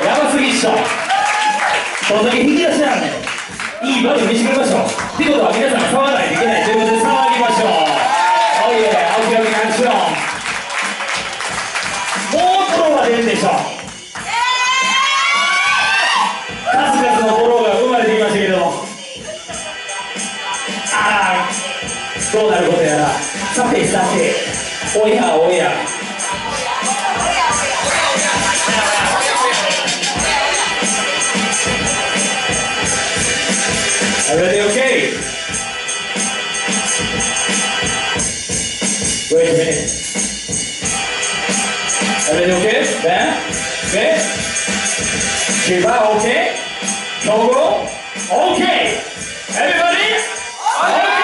やばすぎっしょ。こんだけ引き出しなんでいいバトル見せてくれましょう。ってことは皆さん騒がないといけないということで騒ぎましょう。おいえ、青木の感じのもうトロが出るでしょう。数々のトロが生まれてきましたけども、ああどうなることやら。さてさて、おやおやEverything okay? Wait a minute. Everything okay? Ben? Okay? Shiba okay? Togo? Okay! Everybody? Okay!